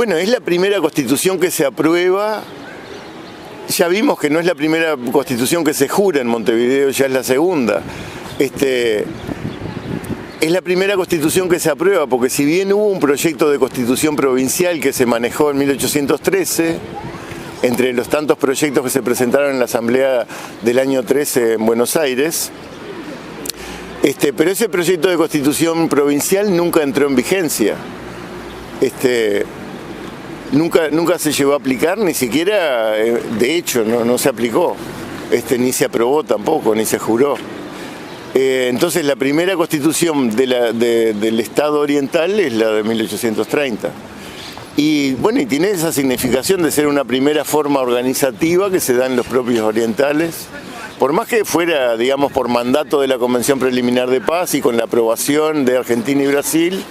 Bueno, es la primera constitución que se aprueba. Ya vimos que no es la primera constitución que se jura en Montevideo, ya es la segunda. Es la primera constitución que se aprueba, porque si bien hubo un proyecto de constitución provincial que se manejó en 1813, entre los tantos proyectos que se presentaron en la Asamblea del año 13 en Buenos Aires, pero ese proyecto de constitución provincial nunca entró en vigencia. Nunca se llegó a aplicar, ni siquiera, de hecho, no se aplicó, ni se aprobó tampoco, ni se juró. Entonces la primera constitución del Estado oriental es la de 1830. Y bueno, y tiene esa significación de ser una primera forma organizativa que se da en los propios orientales, por más que fuera, digamos, por mandato de la Convención Preliminar de Paz y con la aprobación de Argentina y Brasil,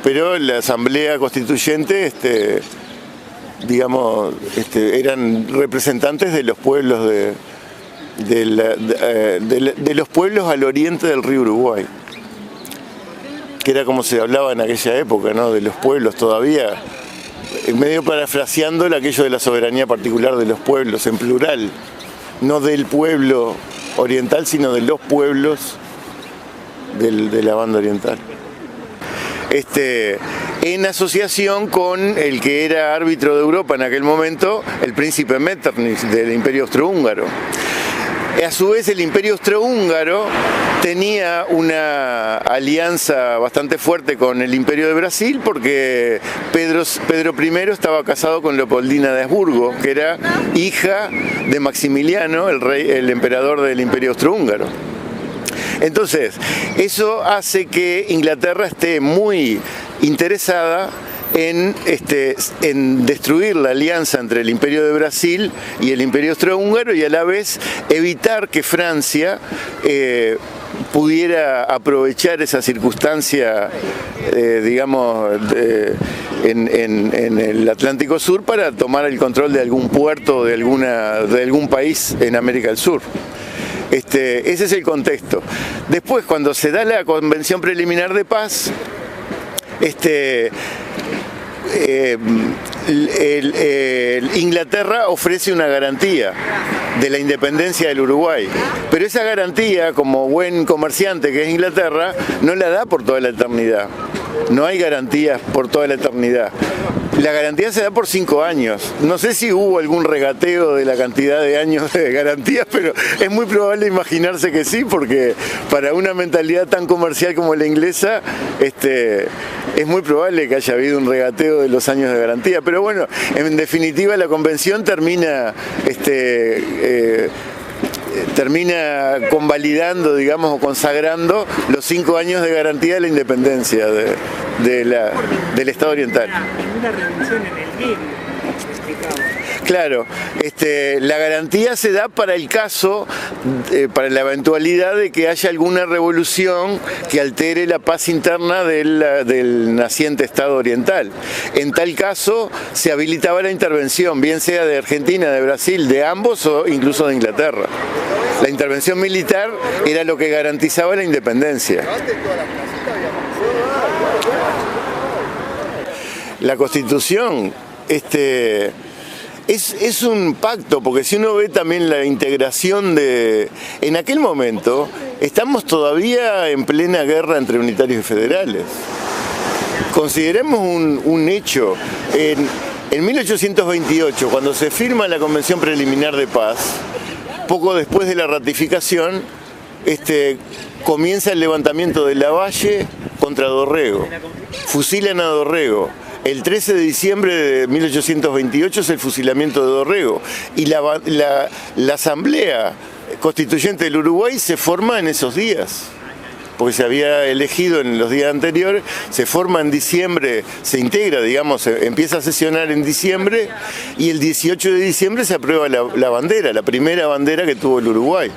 pero la Asamblea Constituyente, eran representantes de los pueblos de los pueblos al oriente del río Uruguay, que era como se hablaba en aquella época, ¿no? De los pueblos todavía, medio parafraseando aquello de la soberanía particular de los pueblos, en plural, no del pueblo oriental, sino de los pueblos de la banda oriental. En asociación con el que era árbitro de Europa en aquel momento, el príncipe Metternich del Imperio Austrohúngaro. A su vez, el Imperio Austrohúngaro tenía una alianza bastante fuerte con el Imperio de Brasil, porque Pedro I estaba casado con Leopoldina de Habsburgo, que era hija de Maximiliano, el emperador del Imperio Austrohúngaro. Entonces, eso hace que Inglaterra esté muy interesada en destruir la alianza entre el Imperio de Brasil y el Imperio Austrohúngaro, y a la vez evitar que Francia pudiera aprovechar esa circunstancia, en el Atlántico Sur para tomar el control de algún puerto de algún país en América del Sur. Ese es el contexto. Después, cuando se da la Convención Preliminar de Paz, Inglaterra ofrece una garantía de la independencia del Uruguay, pero esa garantía, como buen comerciante que es Inglaterra, no la da por toda la eternidad. No hay garantías por toda la eternidad. La garantía se da por 5 años. No sé si hubo algún regateo de la cantidad de años de garantías, pero es muy probable imaginarse que sí, porque para una mentalidad tan comercial como la inglesa, es muy probable que haya habido un regateo de los años de garantía. Pero bueno, en definitiva la convención termina convalidando, digamos, o consagrando los 5 años de garantía de la independencia del Estado oriental. Una revolución en el medio, explicaba. Claro, la garantía se da para el caso, para la eventualidad de que haya alguna revolución que altere la paz interna del naciente Estado oriental. En tal caso, se habilitaba la intervención, bien sea de Argentina, de Brasil, de ambos o incluso de Inglaterra. La intervención militar era lo que garantizaba la independencia. La Constitución, es un pacto, porque si uno ve también la integración en aquel momento, estamos todavía en plena guerra entre unitarios y federales. Consideremos un hecho, en 1828, cuando se firma la Convención Preliminar de Paz, poco después de la ratificación, comienza el levantamiento de Lavalle contra Dorrego. Fusilan a Dorrego. El 13 de diciembre de 1828 es el fusilamiento de Dorrego. Y la Asamblea Constituyente del Uruguay se forma en esos días, porque se había elegido en los días anteriores, se forma en diciembre, se integra, digamos, empieza a sesionar en diciembre, y el 18 de diciembre se aprueba la bandera, la primera bandera que tuvo el Uruguay,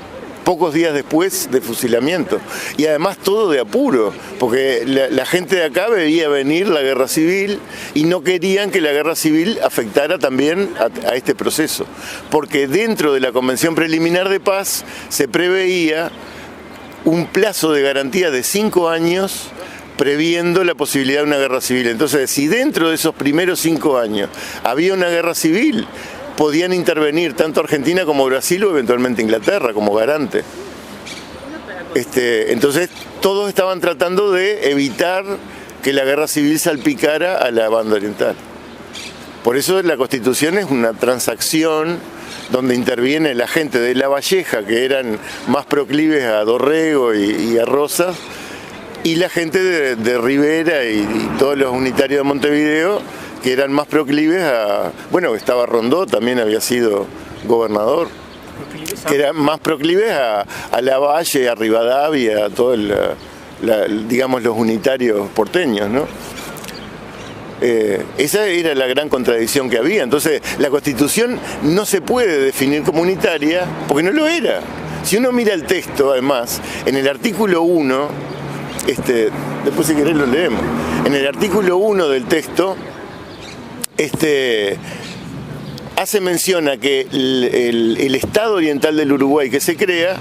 pocos días después del fusilamiento. Y además todo de apuro, porque la gente de acá veía venir la guerra civil y no querían que la guerra civil afectara también a este proceso, porque dentro de la Convención Preliminar de Paz se preveía un plazo de garantía de 5 años previendo la posibilidad de una guerra civil. Entonces, si dentro de esos primeros 5 años había una guerra civil, podían intervenir tanto Argentina como Brasil o eventualmente Inglaterra como garante. Entonces, todos estaban tratando de evitar que la guerra civil salpicara a la banda oriental. Por eso la Constitución es una transacción donde interviene la gente de La Valleja, que eran más proclives a Dorrego y a Rosas, y la gente de Rivera y todos los unitarios de Montevideo, que eran más proclives a... Bueno, estaba Rondó, también había sido gobernador, que eran más proclives a Lavalle, a Rivadavia, a todos digamos los unitarios porteños, ¿no? Esa era la gran contradicción que había. Entonces, la Constitución no se puede definir como unitaria porque no lo era. Si uno mira el texto, además, en el artículo 1, después si querés lo leemos, en el artículo 1 del texto, hace mención a que el Estado Oriental del Uruguay que se crea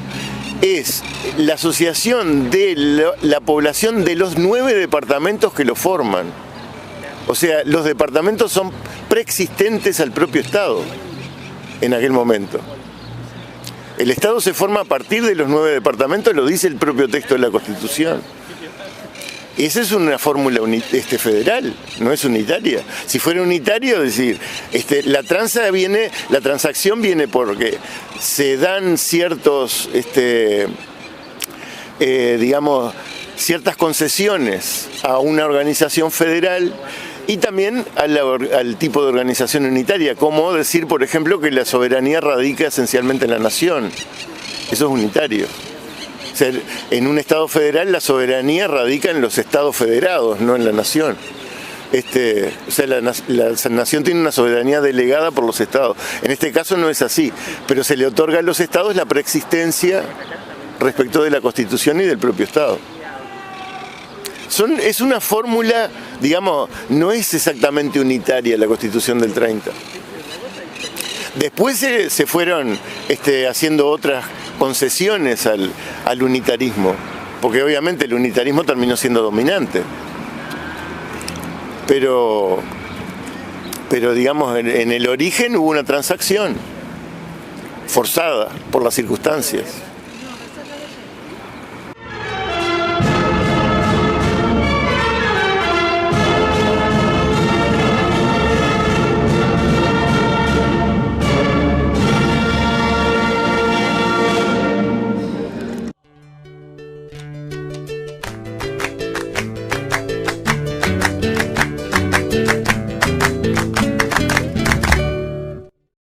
es la asociación de la población de los 9 departamentos que lo forman. O sea, los departamentos son preexistentes al propio Estado en aquel momento. El Estado se forma a partir de los 9 departamentos, lo dice el propio texto de la Constitución. Esa es una fórmula federal, no es unitaria. Si fuera unitario, es decir, la transacción viene porque se dan ciertos, digamos, ciertas concesiones a una organización federal y también al tipo de organización unitaria, como decir, por ejemplo, que la soberanía radica esencialmente en la nación. Eso es unitario. O sea, en un Estado federal la soberanía radica en los Estados federados, no en la nación. O sea, la nación tiene una soberanía delegada por los Estados. En este caso no es así, pero se le otorga a los Estados la preexistencia respecto de la Constitución y del propio Estado. Es una fórmula, digamos, no es exactamente unitaria la Constitución del 30. Después se fueron haciendo otras concesiones al unitarismo, porque obviamente el unitarismo terminó siendo dominante. Pero digamos, en el origen hubo una transacción forzada por las circunstancias.